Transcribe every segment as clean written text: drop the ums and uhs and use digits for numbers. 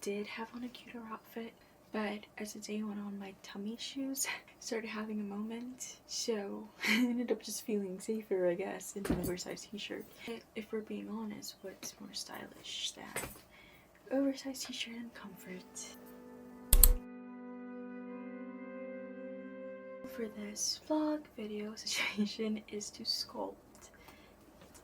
did have on a cuter outfit, but as the day went on, my tummy issues started having a moment, so I ended up just feeling safer, I guess, in an oversized t-shirt. If we're being honest, what's more stylish than oversized t-shirt and comfort? For this vlog video situation is to sculpt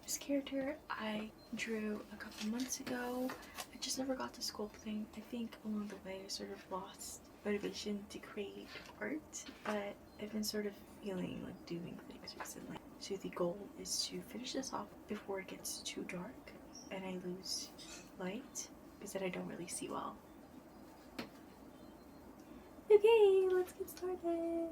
this character I drew a couple months ago. I just never got to sculpting. I think along the way I sort of lost motivation to create art, but I've been sort of feeling like doing things recently. So the goal is to finish this off before it gets too dark and I lose light, because then I don't really see well. Okay, let's get started.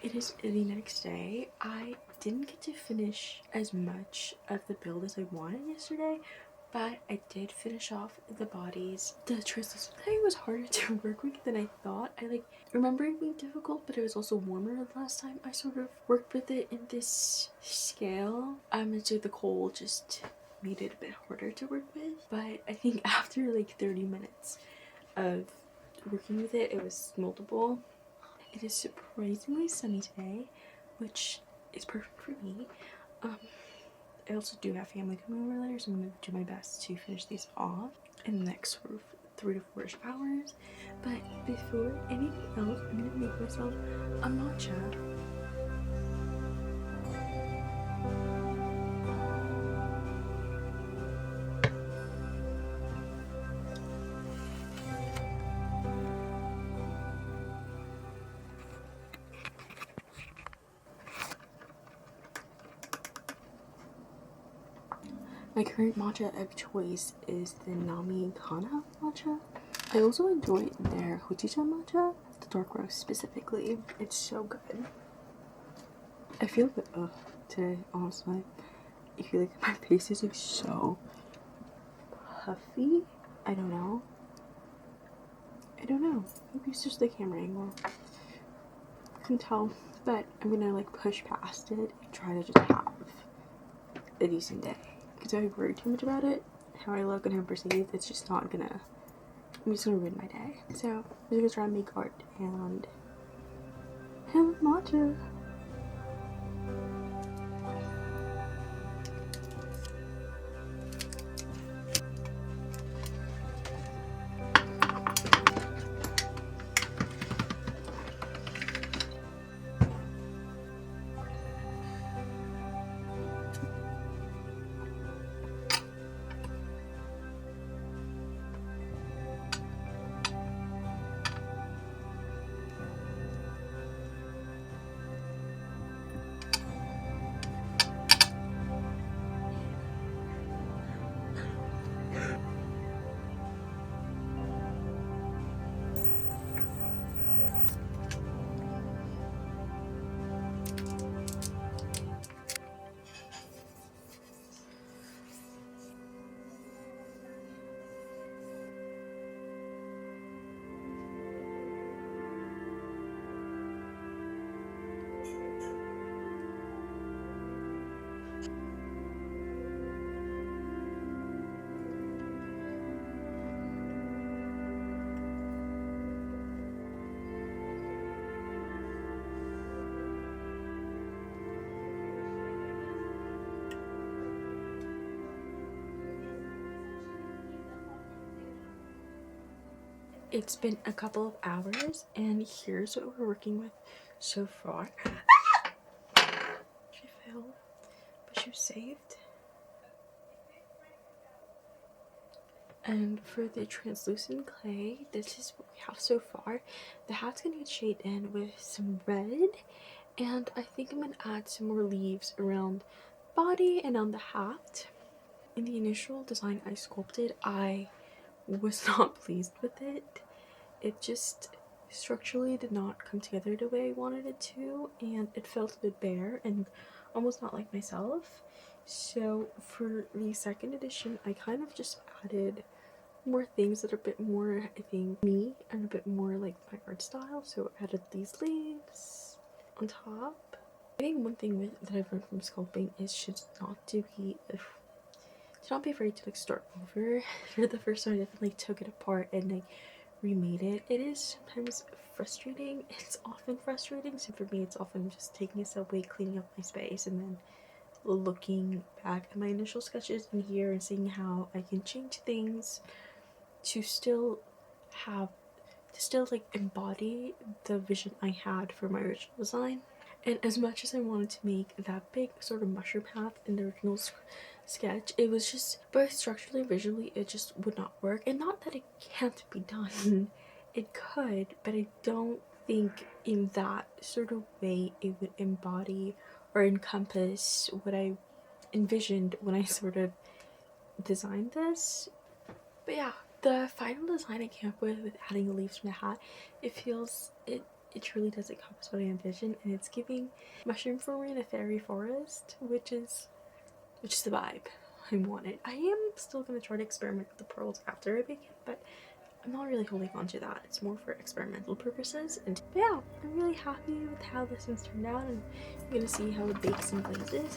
It is the next day. I didn't get to finish as much of the build as I wanted yesterday, but I did finish off the bodies. The translucent was harder to work with than I thought. I remember it being difficult, but it was also warmer the last time I sort of worked with it in this scale. So the coal just made it a bit harder to work with, but I think after like 30 minutes of working with it, it was moldable. It is surprisingly sunny today, which is perfect for me. I also do have family coming over later, so I'm going to do my best to finish these off in the next sort of 3 to 4 hours. But before anything else, I'm going to make myself a matcha. My current matcha of choice is the Nami Kana matcha. I also enjoy their Hojicha matcha, the dark roast specifically. It's so good. I feel like today, honestly, I feel like my face is like so puffy. I don't know. Maybe it's just the camera angle. I can tell, but I'm gonna like push past it and try to just have a decent day. Because if I worry too much about it, how I look and how I'm perceived, it's just not gonna, I'm just gonna ruin my day. So I'm just gonna try and make art and have matcha. It's been a couple of hours and here's what we're working with so far. She fell, but she was saved. And for the translucent clay, this is what we have so far. The hat's gonna get shaded in with some red, and I think I'm gonna add some more leaves around the body and on the hat. In the initial design I sculpted, I was not pleased with it. It just structurally did not come together the way I wanted it to, and it felt a bit bare and almost not like myself. So for the second edition, I kind of just added more things that are a bit more, I think, me and a bit more like my art style. So I added these leaves on top. I think one thing that I've learned from sculpting is just not to be afraid to like start over. For the first time I definitely took it apart and like remade it. It is sometimes frustrating. It's often frustrating. So for me it's often just taking a step away, cleaning up my space, and then looking back at my initial sketches in here and seeing how I can change things to still like embody the vision I had for my original design. And as much as I wanted to make that big sort of mushroom path in the original sketch, it was just both structurally and visually it just would not work. And not that it can't be done, it could, but I don't think in that sort of way it would embody or encompass what I envisioned when I sort of designed this. But yeah, the final design I came up with adding the leaves from the hat, it truly does encompass what I envisioned, and it's giving mushroom for me in a fairy forest, which is the vibe I wanted. I am still gonna try to experiment with the pearls after I bake it, but I'm not really holding on to that. It's more for experimental purposes. But yeah, I'm really happy with how this one's turned out, and I'm gonna see how it bakes and glazes.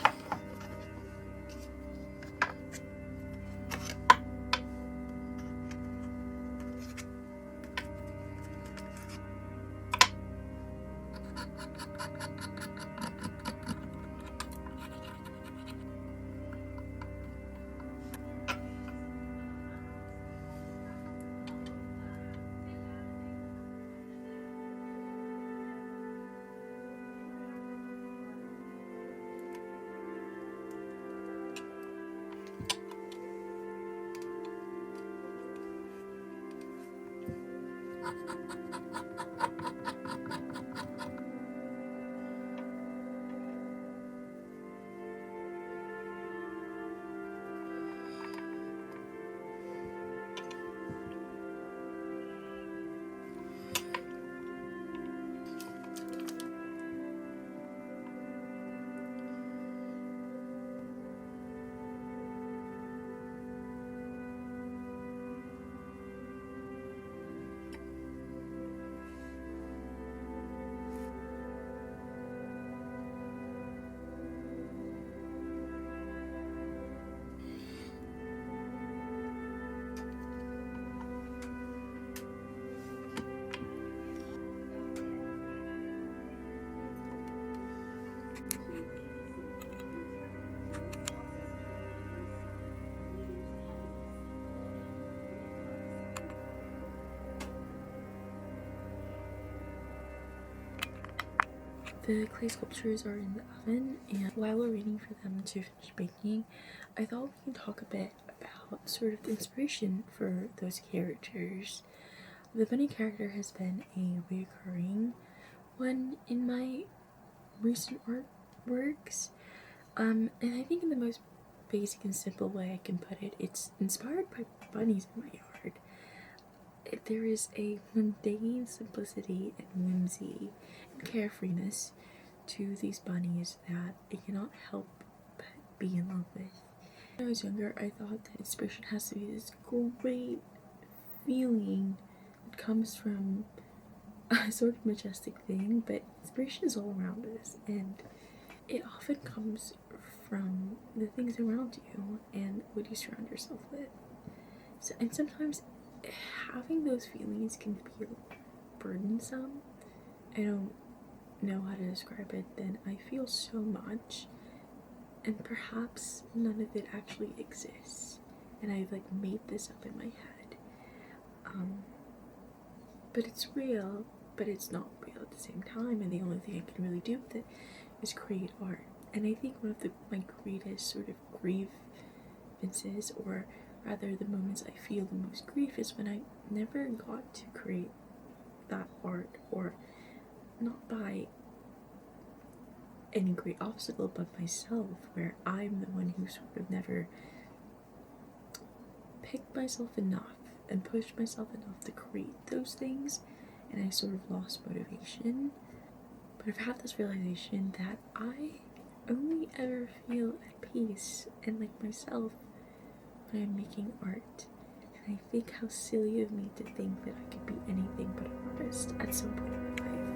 The clay sculptures are in the oven, and while we're waiting for them to finish baking, I thought we can talk a bit about sort of the inspiration for those characters. The bunny character has been a recurring one in my recent artworks, and I think in the most basic and simple way I can put it, it's inspired by bunnies in my yard. There is a mundane simplicity and whimsy and carefreeness to these bunnies that I cannot help but be in love with. When I was younger, I thought that inspiration has to be this great feeling that comes from a sort of majestic thing, but inspiration is all around us, and it often comes from the things around you and what you surround yourself with. So, and sometimes having those feelings can feel burdensome. I don't know how to describe it. Then I feel so much, and perhaps none of it actually exists, and I've like made this up in my head. but it's real, but it's not real at the same time, and the only thing I can really do with it is create art. And I think one of my greatest sort of grievances, or rather the moments I feel the most grief, is when I never got to create that art, or not by any great obstacle but myself, where I'm the one who sort of never picked myself enough and pushed myself enough to create those things, and I sort of lost motivation. But I've had this realization that I only ever feel at peace and like myself when I'm making art. And I think how silly of me to think that I could be anything but an artist at some point in my life.